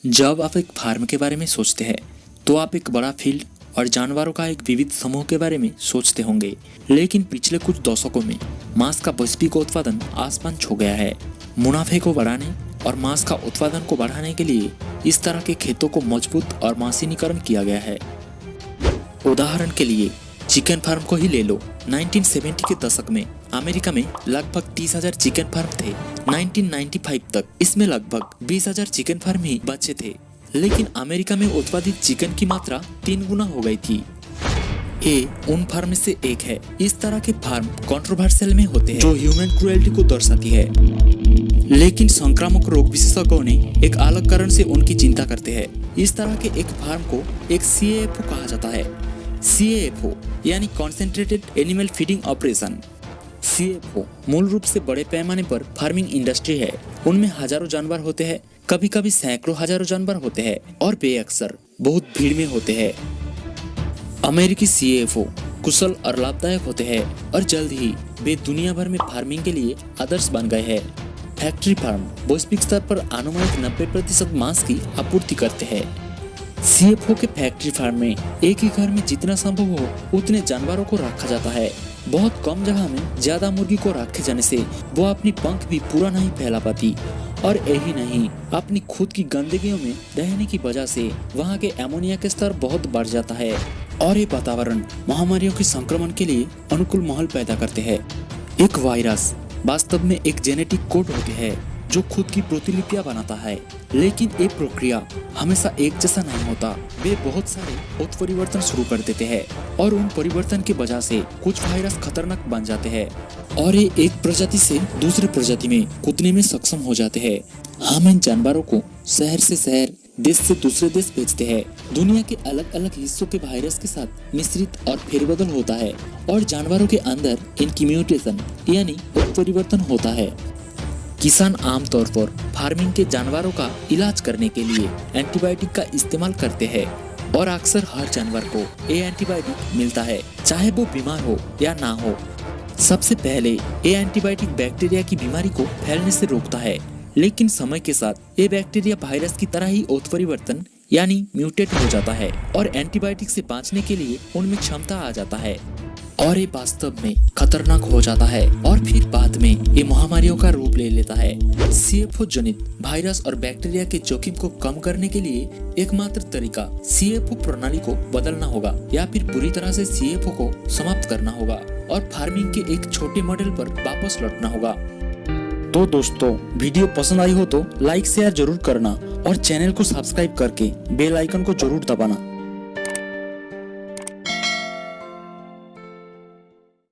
जब आप एक फार्म के बारे में सोचते हैं तो आप एक बड़ा फील्ड और जानवरों का एक विविध समूह के बारे में सोचते होंगे। लेकिन पिछले कुछ दशकों में मांस का वैश्विक उत्पादन आसमान छू गया है। मुनाफे को बढ़ाने और मांस का उत्पादन को बढ़ाने के लिए इस तरह के खेतों को मजबूत और मशीनीकरण किया गया है। उदाहरण के लिए चिकन फार्म को ही ले लो। 1970 के दशक में अमेरिका में लगभग 30,000 चिकन फार्म थे। 1995 तक इसमें लगभग 20,000 चिकन फार्म ही बचे थे, लेकिन अमेरिका में उत्पादित चिकन की मात्रा 3 गुना हो गई थी। ये उन फार्म में से एक है। इस तरह के फार्म कंट्रोवर्शियल में होते हैं, जो ह्यूमन क्रुएल्टी को दर्शाती है। लेकिन संक्रामक रोग विशेषज्ञों ने एक अलग कारण से उनकी चिंता करते हैं। इस तरह के एक फार्म को एक CAFO कहा जाता है। CAFO यानी concentrated animal feeding operation. CAFO मूल रूप से बड़े पैमाने पर फार्मिंग इंडस्ट्री है। उनमें हजारों जानवर होते हैं, कभी कभी सैकड़ों हजारों जानवर होते हैं और वे अक्सर बहुत भीड़ में होते हैं। अमेरिकी CAFO कुशल और लाभदायक होते हैं और जल्द ही वे दुनिया भर में फार्मिंग के लिए आदर्श बन गए हैं। फैक्ट्री फार्म वैश्विक स्तर पर अनुमानित 90% मांस की आपूर्ति करते हैं। CAFO के फैक्ट्री फार्म में एक ही घर में जितना संभव हो उतने जानवरों को रखा जाता है। बहुत कम जगह में ज्यादा मुर्गी को रखे जाने से वो अपनी पंख भी पूरा नहीं फैला पाती, और यही नहीं, अपनी खुद की गंदगियों में रहने की वजह से वहाँ के एमोनिया के स्तर बहुत बढ़ जाता है और ये वातावरण महामारियों के संक्रमण के लिए अनुकूल माहौल पैदा करते हैं। एक वायरस वास्तव में एक जेनेटिक कोड होते हैं जो खुद की प्रतिलिपियां बनाता है, लेकिन ये प्रक्रिया हमेशा एक जैसा नहीं होता। वे बहुत सारे उत्परिवर्तन शुरू कर देते हैं और उन परिवर्तन की वजह से कुछ वायरस खतरनाक बन जाते हैं और ये एक प्रजाति से दूसरे प्रजाति में कूदने में सक्षम हो जाते हैं। हम इन जानवरों को शहर से शहर, देश से दूसरे देश भेजते हैं। दुनिया के अलग अलग हिस्सों के वायरस के साथ मिश्रित और फेरबदल होता है और जानवरों के अंदर इनकी म्यूटेशन यानी उत्परिवर्तन होता है। किसान आमतौर पर फार्मिंग के जानवरों का इलाज करने के लिए एंटीबायोटिक का इस्तेमाल करते हैं और अक्सर हर जानवर को ये एंटीबायोटिक मिलता है, चाहे वो बीमार हो या ना हो। सबसे पहले ये एंटीबायोटिक बैक्टीरिया की बीमारी को फैलने से रोकता है, लेकिन समय के साथ ये बैक्टीरिया वायरस की तरह ही उत्परिवर्तन यानी म्यूटेट हो जाता है और एंटीबायोटिक से बाँचने के लिए उनमें क्षमता आ जाता है और ये वास्तव में खतरनाक हो जाता है और फिर बाद में ये महामारियों का रूप ले लेता है। CAFO जनित वायरस और बैक्टीरिया के जोखिम को कम करने के लिए एकमात्र तरीका CAFO प्रणाली को बदलना होगा या फिर पूरी तरह से CAFO को समाप्त करना होगा और फार्मिंग के एक छोटे मॉडल पर वापस लौटना होगा। तो दोस्तों, वीडियो पसंद आई हो तो लाइक शेयर जरूर करना और चैनल को सब्सक्राइब करके बेल आइकन को जरूर दबाना।